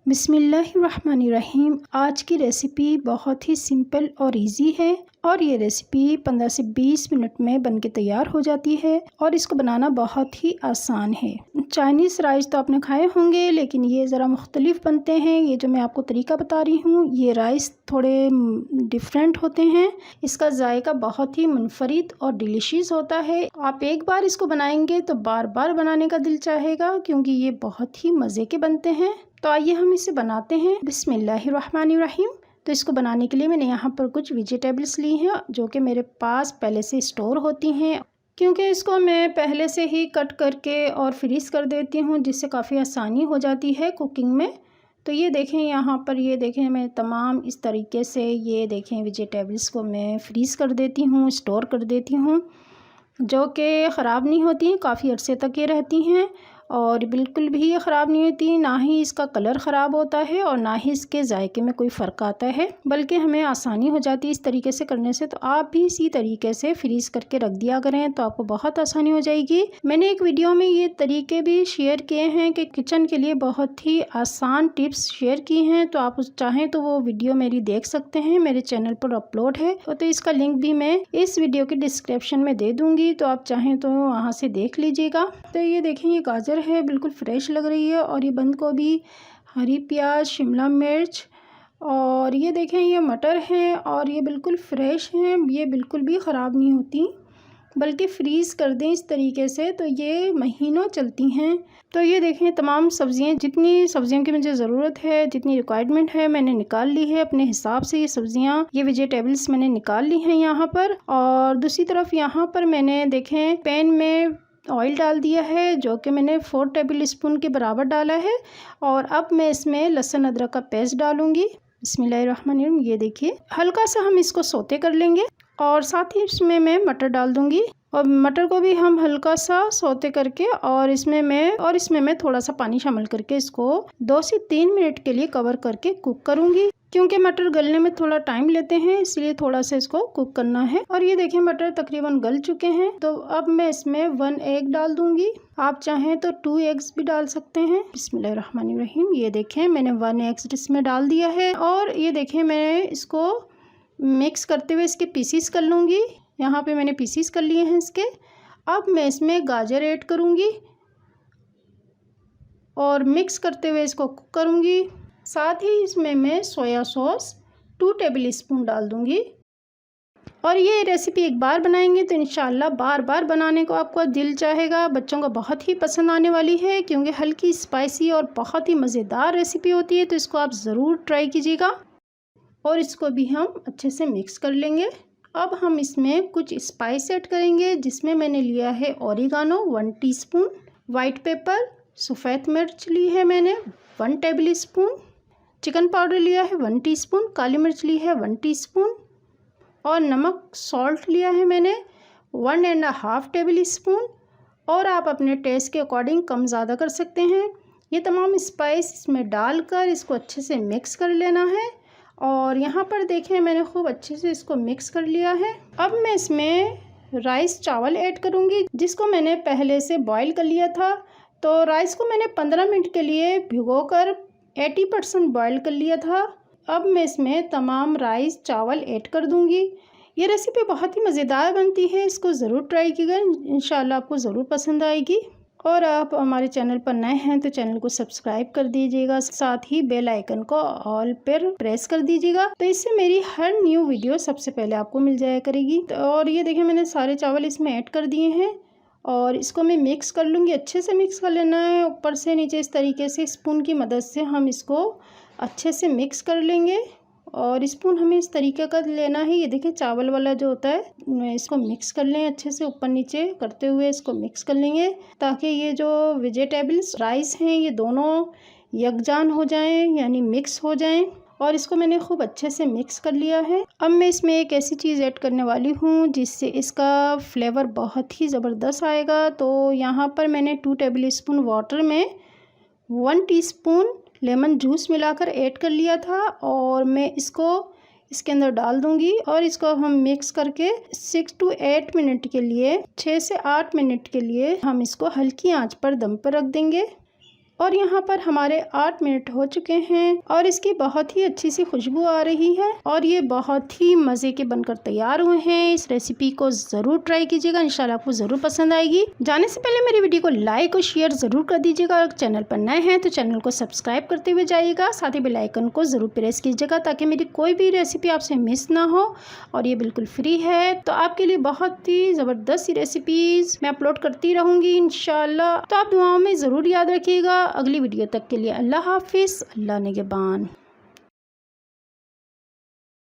बिस्मिल्लाहिर्रहमानिर्रहीम। आज की रेसिपी बहुत ही सिंपल और इजी है और ये रेसिपी 15 से 20 मिनट में बनके तैयार हो जाती है और इसको बनाना बहुत ही आसान है। चाइनीज़ राइस तो आपने खाए होंगे, लेकिन ये ज़रा मुख्तलिफ बनते हैं। ये जो मैं आपको तरीका बता रही हूँ, ये राइस थोड़े डिफरेंट होते हैं। इसका जायका बहुत ही मुनफरिद और डिलीशियस होता है। आप एक बार इसको बनाएंगे तो बार बार बनाने का दिल चाहेगा, क्योंकि ये बहुत ही मज़े के बनते हैं। तो आइए हम इसे बनाते हैं। बिस्मिल्लाहिर्रहमानिर्रहीम। तो इसको बनाने के लिए मैंने यहाँ पर कुछ वेजिटेबल्स ली हैं जो कि मेरे पास पहले से स्टोर होती हैं, क्योंकि इसको मैं पहले से ही कट करके और फ्रीज़ कर देती हूँ, जिससे काफ़ी आसानी हो जाती है कुकिंग में। तो ये देखें, यहाँ पर ये देखें, मैं तमाम इस तरीके से ये देखें वेजिटेबल्स को मैं फ्रीज़ कर देती हूँ, स्टोर कर देती हूँ, जो कि ख़राब नहीं होती, काफ़ी अरसे तक ये रहती हैं और बिल्कुल भी ये ख़राब नहीं होती। ना ही इसका कलर ख़राब होता है और ना ही इसके जायके में कोई फ़र्क आता है, बल्कि हमें आसानी हो जाती है इस तरीके से करने से। तो आप भी इसी तरीके से फ्रीज़ करके रख दिया करें तो आपको बहुत आसानी हो जाएगी। मैंने एक वीडियो में ये तरीके भी शेयर किए हैं कि किचन के लिए बहुत ही आसान टिप्स शेयर की हैं, तो आप चाहें तो वो वीडियो मेरी देख सकते हैं, मेरे चैनल पर अपलोड है। तो इसका लिंक भी मैं इस वीडियो के डिस्क्रिप्शन में दे दूँगी, तो आप चाहें तो वहाँ से देख लीजिएगा। तो ये देखें, ये गाजर है, बिल्कुल फ्रेश लग रही है, और ये बंद गोभी, हरी प्याज, शिमला मिर्च, और ये देखें ये मटर हैं और ये बिल्कुल फ्रेश हैं। ये बिल्कुल भी ख़राब नहीं होती, बल्कि फ्रीज़ कर दें इस तरीके से तो ये महीनों चलती हैं। तो ये देखें, तमाम सब्ज़ियाँ, जितनी सब्ज़ियों की मुझे ज़रूरत है, जितनी रिक्वायरमेंट है, मैंने निकाल ली है अपने हिसाब से। ये सब्ज़ियाँ, ये वेजिटेबल्स मैंने निकाल ली हैं यहाँ पर। और दूसरी तरफ यहाँ पर मैंने देखें पैन में ऑयल डाल दिया है, जो कि मैंने 4 टेबल स्पून के बराबर डाला है। और अब मैं इसमें लहसुन अदरक का पेस्ट डालूँगी। बिस्मिल्लाहिर्रहमानिर्रहीम। ये देखिए, हल्का सा हम इसको सौते कर लेंगे और साथ ही इसमें मैं मटर डाल दूँगी, और मटर को भी हम हल्का सा सौते करके और इसमें मैं थोड़ा सा पानी शामिल करके इसको 2 से 3 मिनट के लिए कवर करके कुक करूँगी, क्योंकि मटर गलने में थोड़ा टाइम लेते हैं, इसलिए थोड़ा सा इसको कुक करना है। और ये देखिए, मटर तकरीबन गल चुके हैं। तो अब मैं इसमें 1 एग डाल दूंगी। आप चाहें तो 2 एग्स भी डाल सकते हैं। बिस्मिल्लाहिर्रहमानिर्रहीम। ये देखें, मैंने 1 एग इसमें डाल दिया है, और ये देखें मैं इसको मिक्स करते हुए इसके पीसीस कर लूँगी। यहाँ पे मैंने पीसीस कर लिए हैं इसके। अब मैं इसमें गाजर ऐड करूँगी और मिक्स करते हुए इसको कुक करूँगी। साथ ही इसमें मैं सोया सॉस 2 टेबल स्पून डाल दूँगी। और ये रेसिपी एक बार बनाएंगे तो इंशाल्लाह बार बार बनाने को आपको दिल चाहेगा। बच्चों को बहुत ही पसंद आने वाली है, क्योंकि हल्की स्पाइसी और बहुत ही मज़ेदार रेसिपी होती है। तो इसको आप ज़रूर ट्राई कीजिएगा। और इसको भी हम अच्छे से मिक्स कर लेंगे। अब हम इसमें कुछ स्पाइस ऐड करेंगे, जिसमें मैंने लिया है ओरिगानो 1 टीस्पून, वाइट पेपर, सफ़ेद मिर्च ली है मैंने 1 टेबल स्पून, चिकन पाउडर लिया है 1 टीस्पून, काली मिर्च ली है 1 टीस्पून, और नमक सॉल्ट लिया है मैंने 1.5 टेबल स्पून। और आप अपने टेस्ट के अकॉर्डिंग कम ज़्यादा कर सकते हैं। ये तमाम स्पाइस इसमें डालकर इसको अच्छे से मिक्स कर लेना है। और यहाँ पर देखें, मैंने खूब अच्छे से इसको मिक्स कर लिया है। अब मैं इसमें राइस चावल ऐड करूँगी, जिसको मैंने पहले से बॉईल कर लिया था। तो राइस को मैंने 15 मिनट के लिए भिगोकर 80% बॉईल कर लिया था। अब मैं इसमें तमाम राइस चावल ऐड कर दूँगी। ये रेसिपी बहुत ही मज़ेदार बनती है, इसको ज़रूर ट्राई कीजिएगा, इंशाल्लाह आपको ज़रूर पसंद आएगी। और आप हमारे चैनल पर नए हैं तो चैनल को सब्सक्राइब कर दीजिएगा, साथ ही बेल आइकन को ऑल पर प्रेस कर दीजिएगा, तो इससे मेरी हर न्यू वीडियो सबसे पहले आपको मिल जाया करेगी। और ये देखिए, मैंने सारे चावल इसमें ऐड कर दिए हैं और इसको मैं मिक्स कर लूँगी। अच्छे से मिक्स कर लेना है, ऊपर से नीचे इस तरीके से स्पून की मदद से हम इसको अच्छे से मिक्स कर लेंगे। और स्पून हमें इस तरीके का लेना है। ये देखिए, चावल वाला जो होता है, इसको मिक्स कर लें अच्छे से, ऊपर नीचे करते हुए इसको मिक्स कर लेंगे, ताकि ये जो वेजिटेबल्स राइस हैं ये दोनों यकजान हो जाएं, यानी मिक्स हो जाएं। और इसको मैंने खूब अच्छे से मिक्स कर लिया है। अब मैं इसमें एक ऐसी चीज़ ऐड करने वाली हूँ जिससे इसका फ्लेवर बहुत ही ज़बरदस्त आएगा। तो यहाँ पर मैंने 2 टेबल स्पून वाटर में 1 टीस्पून लेमन जूस मिलाकर ऐड कर लिया था, और मैं इसको इसके अंदर डाल दूंगी। और इसको हम मिक्स करके 6 to 8 मिनट के लिए, 6 से 8 मिनट के लिए हम इसको हल्की आंच पर दम पर रख देंगे। और यहाँ पर हमारे 8 मिनट हो चुके हैं और इसकी बहुत ही अच्छी सी खुशबू आ रही है और ये बहुत ही मज़े के बनकर तैयार हुए हैं। इस रेसिपी को ज़रूर ट्राई कीजिएगा, इंशाल्लाह आपको ज़रूर पसंद आएगी। जाने से पहले मेरी वीडियो को लाइक और शेयर ज़रूर कर दीजिएगा और चैनल पर नए हैं तो चैनल को सब्सक्राइब करते हुए जाइएगा। साथ ही बेल आइकन को ज़रूर प्रेस कीजिएगा ताकि मेरी कोई भी रेसिपी आपसे मिस ना हो और ये बिल्कुल फ्री है। तो आपके लिए बहुत ही ज़बरदस्त सी रेसिपीज़ मैं अपलोड करती रहूँगी इंशाल्लाह। तो आप दुआओं में ज़रूर याद रखिएगा। अगली वीडियो तक के लिए अल्लाह हाफिज़, अल्लाह निगहबान।